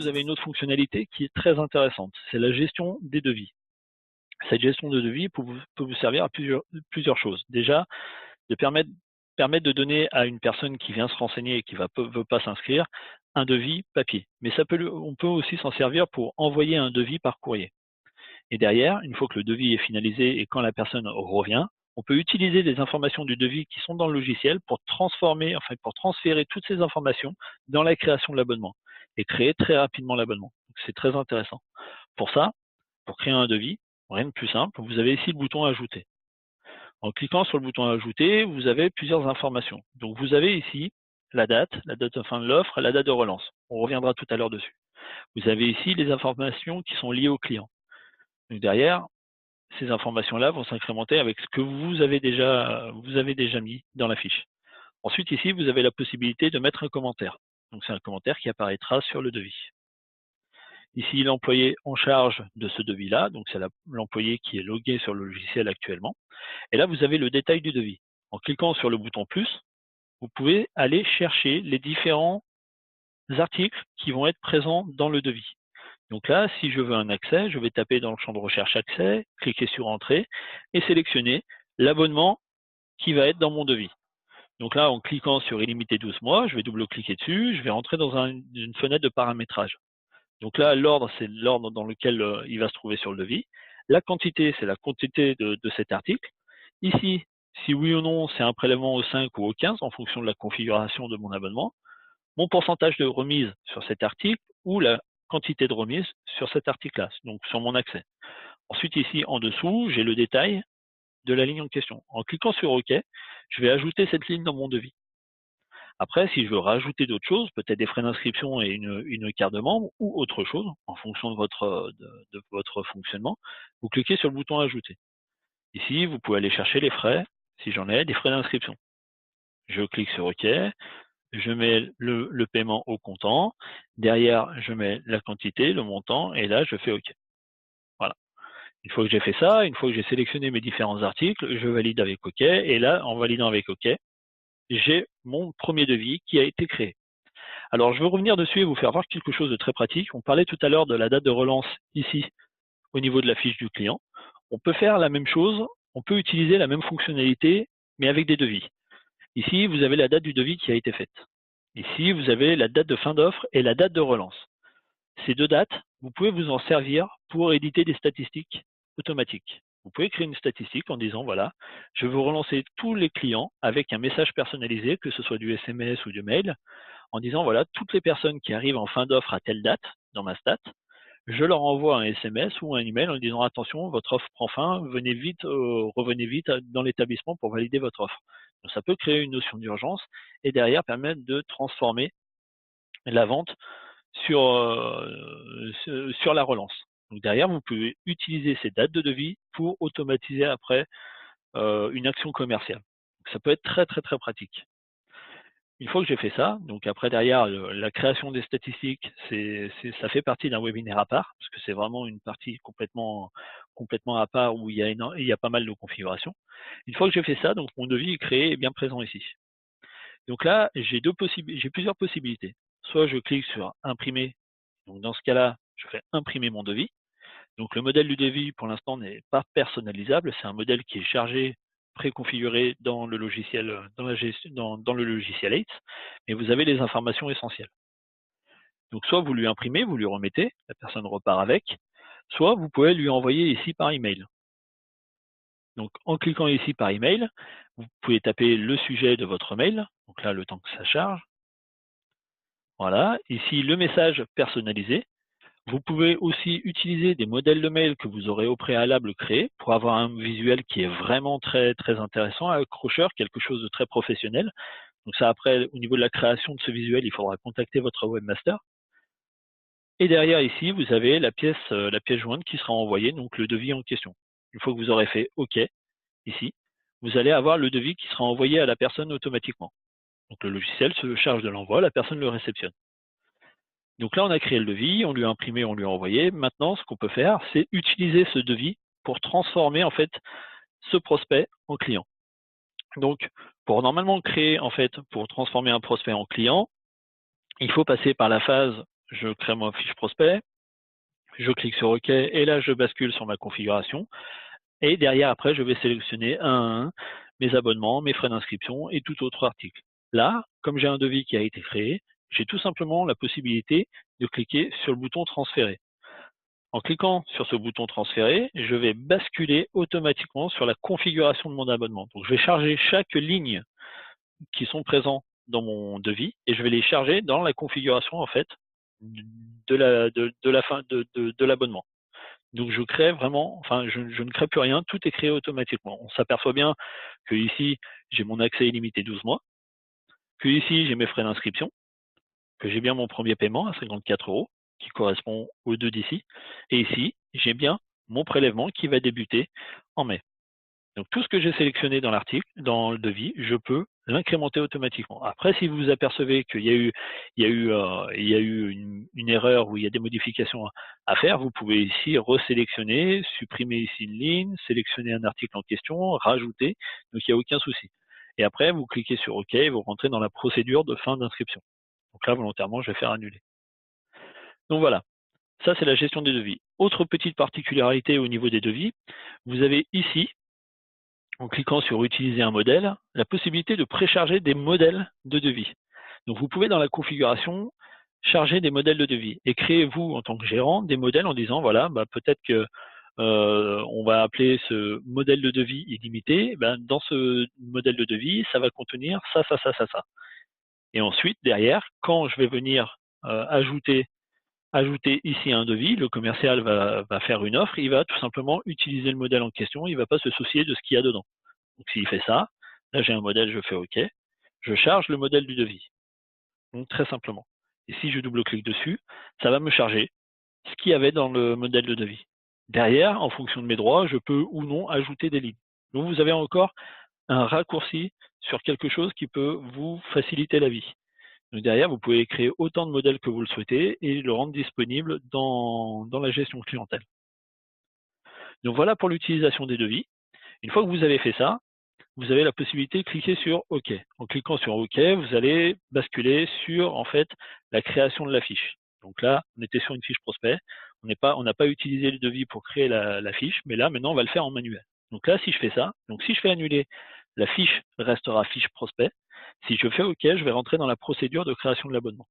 vous avez une autre fonctionnalité qui est très intéressante, c'est la gestion des devis. Cette gestion de devis peut vous servir à plusieurs choses. Déjà, de permettre de donner à une personne qui vient se renseigner et qui ne veut pas s'inscrire un devis papier. Mais on peut aussi s'en servir pour envoyer un devis par courrier. Et derrière, une fois que le devis est finalisé et quand la personne revient, on peut utiliser les informations du devis qui sont dans le logiciel pour transférer toutes ces informations dans la création de l'abonnement et créer très rapidement l'abonnement. C'est très intéressant. Pour ça, pour créer un devis, rien de plus simple, vous avez ici le bouton Ajouter. En cliquant sur le bouton Ajouter, vous avez plusieurs informations. Donc vous avez ici la date de fin de l'offre, la date de relance. On reviendra tout à l'heure dessus. Vous avez ici les informations qui sont liées au client. Donc derrière, ces informations-là vont s'incrémenter avec ce que vous avez déjà mis dans la fiche. Ensuite, ici, vous avez la possibilité de mettre un commentaire. Donc c'est un commentaire qui apparaîtra sur le devis. Ici, l'employé en charge de ce devis-là, donc c'est l'employé qui est logué sur le logiciel actuellement. Et là, vous avez le détail du devis. En cliquant sur le bouton plus, vous pouvez aller chercher les différents articles qui vont être présents dans le devis. Donc là, si je veux un accès, je vais taper dans le champ de recherche accès, cliquer sur entrée et sélectionner l'abonnement qui va être dans mon devis. Donc là, en cliquant sur illimité 12 mois, je vais double-cliquer dessus, je vais rentrer dans une fenêtre de paramétrage. Donc là, l'ordre, c'est l'ordre dans lequel il va se trouver sur le devis. La quantité, c'est la quantité de cet article. Ici, si oui ou non, c'est un prélèvement au 5 ou au 15 en fonction de la configuration de mon abonnement. Mon pourcentage de remise sur cet article ou la quantité de remise sur cet article-là, donc sur mon accès. Ensuite, ici, en dessous, j'ai le détail de la ligne en question. En cliquant sur OK, je vais ajouter cette ligne dans mon devis. Après, si je veux rajouter d'autres choses, peut-être des frais d'inscription et une carte de membre ou autre chose, en fonction de votre fonctionnement, vous cliquez sur le bouton Ajouter. Ici, vous pouvez aller chercher les frais, si j'en ai, des frais d'inscription. Je clique sur OK, je mets le paiement au comptant, derrière, je mets la quantité, le montant, et là, je fais OK. Voilà. Une fois que j'ai fait ça, une fois que j'ai sélectionné mes différents articles, je valide avec OK, et là, en validant avec OK, j'ai mon premier devis qui a été créé. Alors, je veux revenir dessus et vous faire voir quelque chose de très pratique. On parlait tout à l'heure de la date de relance ici, au niveau de la fiche du client. On peut faire la même chose, on peut utiliser la même fonctionnalité, mais avec des devis. Ici, vous avez la date du devis qui a été faite. Ici, vous avez la date de fin d'offre et la date de relance. Ces deux dates, vous pouvez vous en servir pour éditer des statistiques automatiques. Vous pouvez créer une statistique en disant, voilà, je veux relancer tous les clients avec un message personnalisé, que ce soit du SMS ou du mail, en disant, voilà, toutes les personnes qui arrivent en fin d'offre à telle date, dans ma stat, je leur envoie un SMS ou un email en disant, attention, votre offre prend fin, revenez vite dans l'établissement pour valider votre offre. Donc, ça peut créer une notion d'urgence et derrière permettre de transformer la vente sur la relance. Donc derrière, vous pouvez utiliser ces dates de devis pour automatiser après une action commerciale. Donc, ça peut être très très très pratique. Une fois que j'ai fait ça, donc après derrière, la création des statistiques, ça fait partie d'un webinaire à part, parce que c'est vraiment une partie complètement à part où il y a pas mal de configurations. Une fois que j'ai fait ça, donc mon devis est créé et bien présent ici. Donc là, j'ai plusieurs possibilités. Soit je clique sur imprimer, donc dans ce cas-là, je fais imprimer mon devis. Donc le modèle du devis pour l'instant n'est pas personnalisable, c'est un modèle qui est chargé, préconfiguré dans le logiciel, dans le logiciel Aids, mais vous avez les informations essentielles. Donc soit vous lui imprimez, vous lui remettez, la personne repart avec, soit vous pouvez lui envoyer ici par email. Donc en cliquant ici par email, vous pouvez taper le sujet de votre mail, donc là le temps que ça charge. Voilà, ici le message personnalisé. Vous pouvez aussi utiliser des modèles de mail que vous aurez au préalable créés pour avoir un visuel qui est vraiment très très intéressant, accrocheur, quelque chose de très professionnel. Donc ça après, au niveau de la création de ce visuel, il faudra contacter votre webmaster. Et derrière ici, vous avez la pièce jointe qui sera envoyée, donc le devis en question. Une fois que vous aurez fait OK ici, vous allez avoir le devis qui sera envoyé à la personne automatiquement. Donc le logiciel se charge de l'envoi, la personne le réceptionne. Donc là, on a créé le devis, on lui a imprimé, on lui a envoyé. Maintenant, ce qu'on peut faire, c'est utiliser ce devis pour transformer en fait ce prospect en client. Donc, pour normalement créer, en fait, pour transformer un prospect en client, il faut passer par la phase je crée ma fiche prospect, je clique sur OK et là je bascule sur ma configuration. Et derrière, après, je vais sélectionner un à un mes abonnements, mes frais d'inscription et tout autre article. Là, comme j'ai un devis qui a été créé, j'ai tout simplement la possibilité de cliquer sur le bouton transférer. En cliquant sur ce bouton transférer, je vais basculer automatiquement sur la configuration de mon abonnement. Donc, je vais charger chaque ligne qui sont présents dans mon devis et je vais les charger dans la configuration en fait de l'abonnement. Donc je crée vraiment, enfin je ne crée plus rien, tout est créé automatiquement. On s'aperçoit bien que ici j'ai mon accès illimité 12 mois, que ici j'ai mes frais d'inscription, que j'ai bien mon premier paiement à 54 € qui correspond aux deux d'ici, et ici j'ai bien mon prélèvement qui va débuter en mai. Donc tout ce que j'ai sélectionné dans l'article, dans le devis, je peux l'incrémenter automatiquement. Après, si vous vous apercevez qu'il y a eu une erreur ou il y a des modifications à faire, vous pouvez ici resélectionner, supprimer ici une ligne, sélectionner un article en question, rajouter, donc il n'y a aucun souci. Et après, vous cliquez sur OK et vous rentrez dans la procédure de fin d'inscription. Donc là, volontairement, je vais faire annuler. Donc voilà, ça c'est la gestion des devis. Autre petite particularité au niveau des devis, vous avez ici, en cliquant sur utiliser un modèle, la possibilité de précharger des modèles de devis. Donc vous pouvez dans la configuration charger des modèles de devis et créer vous en tant que gérant des modèles en disant voilà, peut-être que on va appeler ce modèle de devis illimité, dans ce modèle de devis, ça va contenir ça, ça, ça, ça, ça. Et ensuite, derrière, quand je vais venir ajouter ici un devis, le commercial va faire une offre, il va tout simplement utiliser le modèle en question, il ne va pas se soucier de ce qu'il y a dedans. Donc s'il fait ça, là j'ai un modèle, je fais OK, je charge le modèle du devis. Donc très simplement. Et si je double-clique dessus, ça va me charger ce qu'il y avait dans le modèle de devis. Derrière, en fonction de mes droits, je peux ou non ajouter des lignes. Donc vous avez encore un raccourci sur quelque chose qui peut vous faciliter la vie. Donc derrière, vous pouvez créer autant de modèles que vous le souhaitez et le rendre disponible dans la gestion clientèle. Donc voilà pour l'utilisation des devis. Une fois que vous avez fait ça, vous avez la possibilité de cliquer sur OK. En cliquant sur OK, vous allez basculer sur en fait la création de la fiche. Donc là, on était sur une fiche prospect. On n'a pas utilisé le devis pour créer la fiche, mais là, maintenant, on va le faire en manuel. Donc là, si je fais ça, donc si je fais annuler, la fiche restera fiche prospect. Si je fais OK, je vais rentrer dans la procédure de création de l'abonnement.